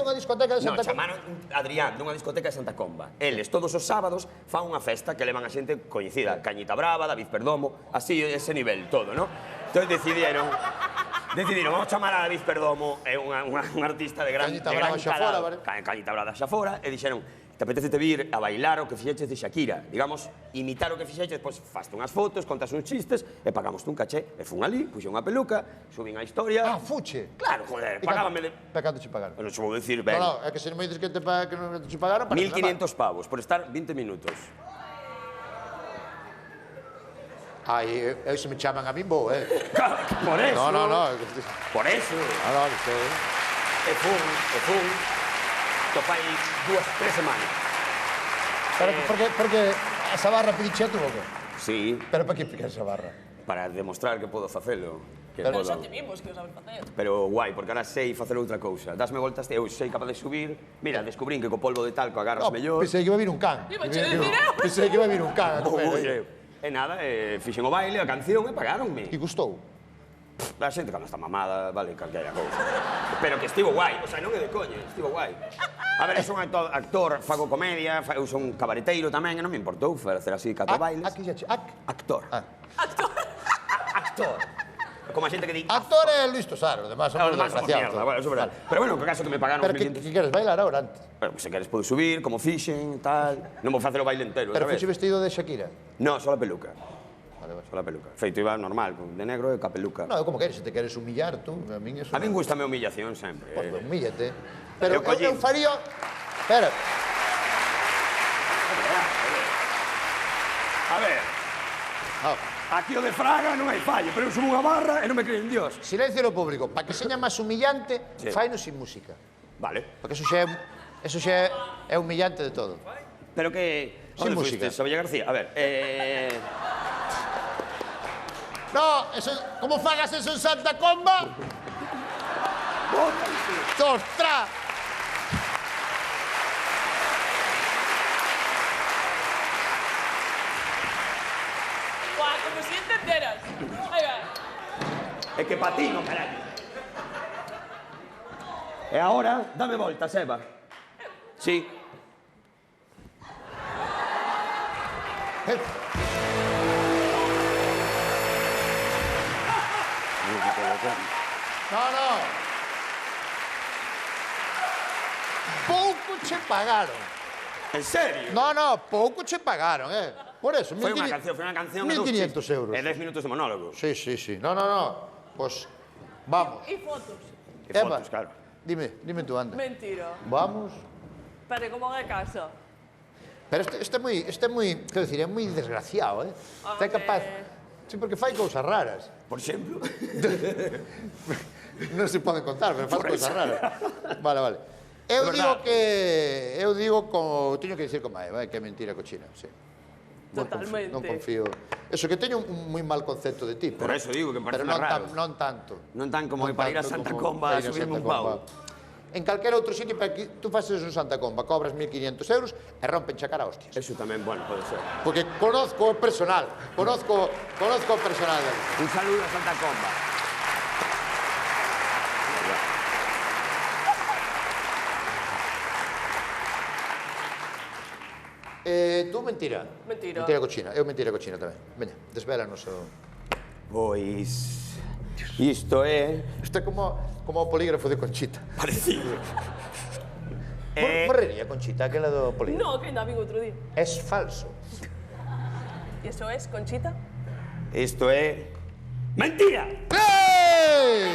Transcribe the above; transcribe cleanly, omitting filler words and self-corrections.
dunha discoteca de Santa Comba? Non, chamaron Adrián dunha discoteca de Santa Comba. Eles todos os sábados fan unha festa que levan a xente coñecida, Cañita Brava, David Perdomo, así ese nivel todo, non? Entón decidieron, vamos chamar a David Perdomo, é un artista de gran Cañita Brava xa fora, vale? Cañita Brava xa fora, e dixeron, te apetece vir a bailar o que fixeches de Shakira, digamos, imitar o que fixeches, pois faste unhas fotos, contas uns chistes, e pagamoste un caché. E fun ali, puxe unha peluca, subín a historia... Ah, fuche? Claro, joder, pagábame de... Para canto che pagaron? Non se vou dicir, ben... No, é que se non me dices que non te pagaron... 1.500 pavos, por estar 20 minutos. Ai, se me chaman a min vou, Por eso. No. Por eso. No, isto é... E fun. To fai 2-3 semanas. Pero porque esa barra pediche a tú, o que? Sí, Pero para que pica esa barra? para demostrar que podo facelo. Pero xa te vimos que o sabes facer. Pero guai, porque ahora sei facer outra cousa. Dasme voltas, eu sei capaz de subir. Mira, descubrín que co polvo de talco agarras mellor. Pensei que iba a vir un can. Pensei que iba a vir un can a comer. E nada, fixen o baile, a canción e pagaronme. Que gustou? A xente cando está mamada, vale, calquera cousa. Pero que estivo guai, o sea, non é de coña, estivo guai. A ver, eu son actor, fago comedia, eu son cabareteiro tamén, e non me importou facer así catro bailes. Aquí xa che... Actor. Actor. Actor. Como a xente que di... Actor é Luis Tosar, además somos desgraciados. Bueno, eso é verdad. Pero bueno, que caso que me pagaron Pero que queres bailar ahora antes? Pero se queres podo subir, como fixen, tal... Non vou facer o baile entero, Pero sabes? fuxe vestido de Shakira? No, só a peluca. Vale. Só a peluca. Feito iba normal, de negro e ca peluca. No, como queres, se te queres humillar tú, a min eso... A min gustame a humillación sempre. Pois humíllate. Pero Eu collín. eu faría... Espera. A ver, aquí o de Fraga non hai fallo, pero eu subo unha barra e non me creen Dios. Silencio no público. Para que seña máis humillante, Sí. faino sin música. Vale. Porque eso xa é humillante de todo. Pero que... Sin Onde música. fuiste, Sabella García? A ver, No, eso, como fagas eso en Santa Comba? ¡Ostras! Guau, como si entenderas. Ahí va. É que patino, carallo. E agora, dame volta, Seba. Sí. No. Pouco che pagaron. En serio? No, pouco che pagaron, Por eso, Foi unha canción... 1.500 euros. E 10 minutos de monólogo. Sí. No. Pues, vamos. Y fotos. Que fotos, claro. Dime tú, anda. Mentira. Vamos. Pero como de casa. Pero este é moi, quero dicir, é moi desgraciado, Está capaz... Sí, porque fai cousas raras. Por exemplo. Non se pode contar, pero fai cousas raras. Vale. Eu digo como... Teño que dicir como é, que é mentira cochina, sí. Totalmente. Non confío. Eso, que teño un moi mal concepto de ti. Por eso digo que me parece pero raro. non tanto. Non tan como para ir a Santa Comba a subirme un pau. En calquera outro sitio, para que tú faces eso en Santa Comba, cobras 1.500 euros e rompen a cara a hostias. Eso tamén, bueno, pode ser. Porque conozco o personal, conozco o personal de ali. Un saludo a Santa Comba. Tú mentira. Mentira. Mentira cochina. Eu mentira cochina tamén. Veña, desvélanos o... Pois... Isto é... Isto é como o polígrafo de Conchita. Parecido. Morrería Conchita, aquela do polígrafo. No, que ainda vin outro día. Es falso. ¿Y eso es, Conchita? Isto é... Mentira! ¡Ey!